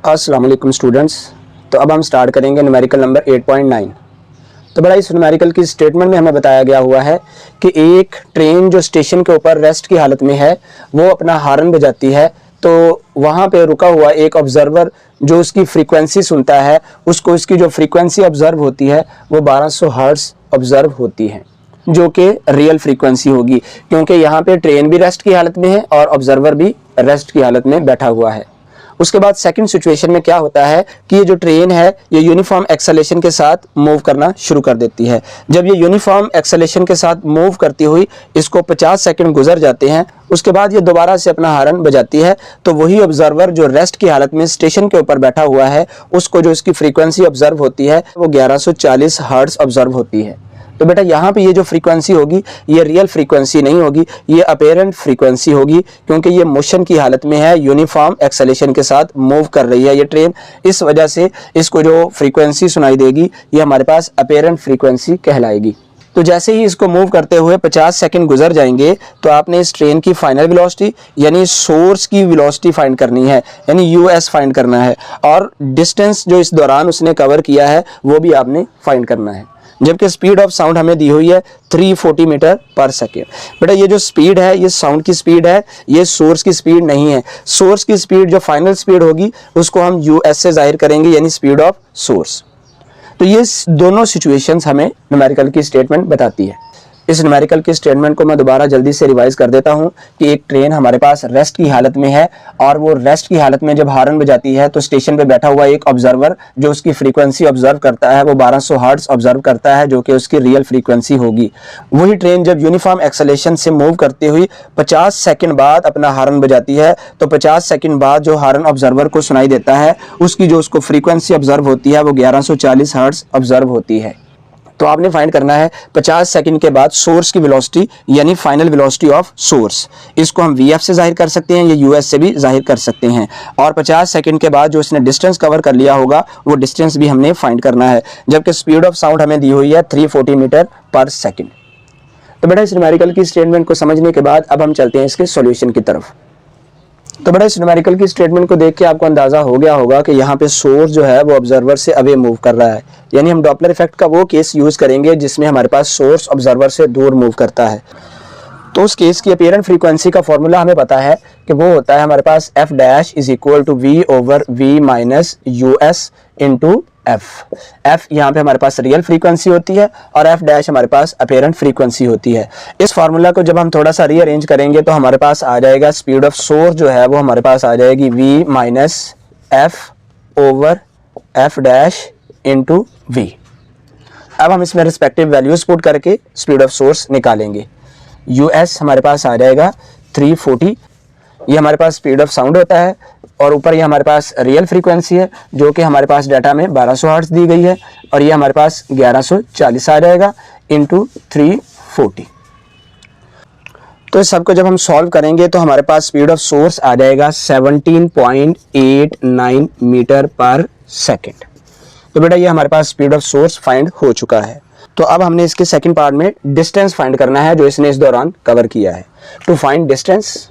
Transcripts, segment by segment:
अस्सलाम वालेकुम स्टूडेंट्स। तो अब हम स्टार्ट करेंगे न्यूमेरिकल नंबर 8.9। तो बड़ा इस न्यूमेरिकल की स्टेटमेंट में हमें बताया गया हुआ है कि एक ट्रेन जो स्टेशन के ऊपर रेस्ट की हालत में है वो अपना हॉर्न बजाती है, तो वहाँ पे रुका हुआ एक ऑब्जर्वर जो उसकी फ्रीक्वेंसी सुनता है, उसको इसकी जो फ्रीक्वेंसी ऑब्जर्व होती है वो 1200 हर्ट्ज ऑब्जर्व होती है, जो कि रियल फ्रीक्वेंसी होगी, क्योंकि यहाँ पे ट्रेन भी रेस्ट की हालत में है और ऑब्जर्वर भी रेस्ट की हालत में बैठा हुआ है। उसके बाद सेकंड सिचुएशन में क्या होता है कि ये जो ट्रेन है ये यूनिफॉर्म एक्सेलेरेशन के साथ मूव करना शुरू कर देती है। जब ये यूनिफॉर्म एक्सेलेरेशन के साथ मूव करती हुई इसको 50 सेकंड गुजर जाते हैं, उसके बाद ये दोबारा से अपना हॉर्न बजाती है, तो वही ऑब्जर्वर जो रेस्ट की हालत में स्टेशन के ऊपर बैठा हुआ है उसको जो इसकी फ्रीक्वेंसी ऑब्जर्व होती है वो 1140 हर्ट्ज ऑब्जर्व होती है। तो बेटा यहाँ पे ये जो फ्रीक्वेंसी होगी ये रियल फ्रीक्वेंसी नहीं होगी, ये अपीरेंट फ्रीक्वेंसी होगी, क्योंकि ये मोशन की हालत में है, यूनिफॉर्म एक्सेलेरेशन के साथ मूव कर रही है ये ट्रेन। इस वजह से इसको जो फ्रीक्वेंसी सुनाई देगी ये हमारे पास अपीरेंट फ्रीक्वेंसी कहलाएगी। तो जैसे ही इसको मूव करते हुए 50 सेकंड गुजर जाएंगे तो आपने इस ट्रेन की फाइनल वेलोसिटी यानी सोर्स की वेलोसिटी फाइंड करनी है, यानी यूएस फाइंड करना है, और डिस्टेंस जो इस दौरान उसने कवर किया है वो भी आपने फाइंड करना है। जबकि स्पीड ऑफ साउंड हमें दी हुई है 340 मीटर पर सेकेंड। बेटा ये जो स्पीड है ये साउंड की स्पीड है, ये सोर्स की स्पीड नहीं है। सोर्स की स्पीड जो फाइनल स्पीड होगी उसको हम यूएस से जाहिर करेंगे, यानी स्पीड ऑफ सोर्स। तो ये दोनों सिचुएशंस हमें न्यूमेरिकल की स्टेटमेंट बताती है। इस न्यूमेरिकल की स्टेटमेंट को मैं दोबारा जल्दी से रिवाइज कर देता हूं कि एक ट्रेन हमारे पास रेस्ट की हालत में है और वो रेस्ट की हालत में जब हॉर्न बजाती है तो स्टेशन पे बैठा हुआ एक ऑब्जर्वर जो उसकी फ्रीक्वेंसी ऑब्जर्व करता है वो 1200 हर्ट्ज ऑब्जर्व करता है, जो कि उसकी रियल फ्रीक्वेंसी होगी। वही ट्रेन जब यूनिफॉर्म एक्सेलेरेशन से मूव करते हुई 50 सेकंड बाद अपना हॉर्न बजाती है, तो 50 सेकंड बाद जो हॉर्न ऑब्जर्वर को सुनाई देता है उसकी जो उसको फ्रीक्वेंसी ऑब्जर्व होती है वो 1140 हर्ट्ज ऑब्जर्व होती है। तो आपने फाइंड करना है 50 सेकंड के बाद सोर्स की वेलोसिटी यानी फाइनल वेलोसिटी ऑफ सोर्स। इसको हम वीएफ से जाहिर कर सकते हैं, ये यूएस से भी जाहिर कर सकते हैं। और 50 सेकंड के बाद जो इसने डिस्टेंस कवर कर लिया होगा वो डिस्टेंस भी हमने फाइंड करना है, जबकि स्पीड ऑफ साउंड हमें दी हुई है 340 मीटर पर सेकेंड। तो बेटा इस न्यूमेरिकल की स्टेटमेंट को समझने के बाद अब हम चलते हैं इसके सॉल्यूशन की तरफ। तो बड़ा इस न्यूमेरिकल की स्टेटमेंट को देख के आपको अंदाजा हो गया होगा कि यहाँ पे सोर्स जो है वो ऑब्जर्वर से अवे मूव कर रहा है, यानी हम डॉपलर इफेक्ट का वो केस यूज करेंगे जिसमें हमारे पास सोर्स ऑब्जर्वर से दूर मूव करता है। तो उस केस की अपीरेंट फ्रीक्वेंसी का फॉर्मूला हमें पता है कि वो होता है हमारे पास f dash is equal to v over v minus US into f। f यहाँ पे हमारे पास रियल फ्रीक्वेंसी होती है और f डैश हमारे पास अपीरेंट फ्रीक्वेंसी होती है। इस फार्मूला को जब हम थोड़ा सा रीअरेंज करेंगे तो हमारे पास आ जाएगा स्पीड ऑफ सोर्स जो है वो हमारे पास आ जाएगी v minus f over f dash into v। अब हम इसमें रिस्पेक्टिव वैल्यूज पुट करके स्पीड ऑफ सोर्स निकालेंगे। यूएस हमारे पास आ जाएगा 340, ये हमारे पास स्पीड ऑफ साउंड होता है, और ऊपर ये हमारे पास रियल फ्रीक्वेंसी है जो कि हमारे पास डाटा में 1200 हर्ट्ज दी गई है, और ये हमारे पास 1140 आ जाएगा इंटू 340। तो इस सबको जब हम सॉल्व करेंगे तो हमारे पास स्पीड ऑफ सोर्स आ जाएगा 17.89 मीटर पर सेकेंड। तो बेटा ये हमारे पास स्पीड ऑफ सोर्स फाइंड हो चुका है। तो अब हमने इसके सेकंड पार्ट में डिस्टेंस फाइंड करना है जो इसने इस दौरान कवर किया है। टू फाइंड डिस्टेंस,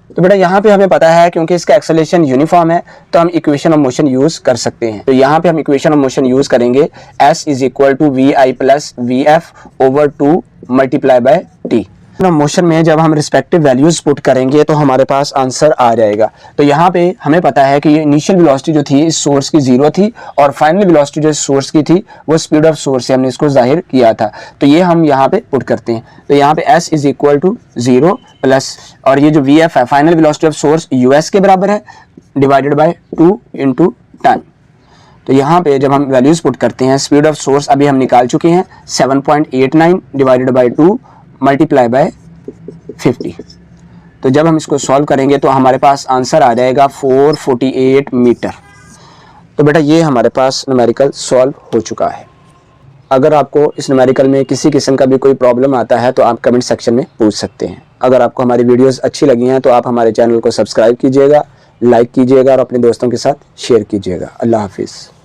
तो बेटा यहाँ पे हमें पता है क्योंकि इसका एक्सेलरेशन यूनिफॉर्म है तो हम इक्वेशन ऑफ मोशन यूज कर सकते हैं। तो यहाँ पे हम इक्वेशन ऑफ मोशन यूज करेंगे s is equal to V I plus V F over 2 multiply by T. Motion में जब हम रिस्पेक्टिव वैल्यूज पुट करेंगे तो हमारे पास आंसर आ जाएगा। तो यहाँ पे हमें पता है कि ये इनिशियल वेलोसिटी जो थी इस सोर्स की 0 थी और फाइनल वेलोसिटी जो इस सोर्स की थी वो स्पीड ऑफ सोर्स से हमने इसको जाहिर किया था। तो ये हम यहाँ पे पुट करते हैं। तो यहाँ पे s is equal to 0 plus, और ये जो vf है final velocity of source US के बराबर है, डिवाइडेड बाय 2 इंटू टाइम। तो यहाँ पे जब हम वैल्यूज पुट करते हैं स्पीड ऑफ सोर्स अभी हम निकाल चुके हैं 7.89 डिवाइडेड बाय 2 मल्टीप्लाई बाय 50। तो जब हम इसको सॉल्व करेंगे तो हमारे पास आंसर आ जाएगा 448 मीटर। तो बेटा ये हमारे पास न्यूमेरिकल सॉल्व हो चुका है। अगर आपको इस न्यूमेरिकल में किसी किस्म का भी कोई प्रॉब्लम आता है तो आप कमेंट सेक्शन में पूछ सकते हैं। अगर आपको हमारी वीडियोस अच्छी लगी हैं तो आप हमारे चैनल को सब्सक्राइब कीजिएगा, लाइक कीजिएगा और अपने दोस्तों के साथ शेयर कीजिएगा। अल्लाह हाफिज़।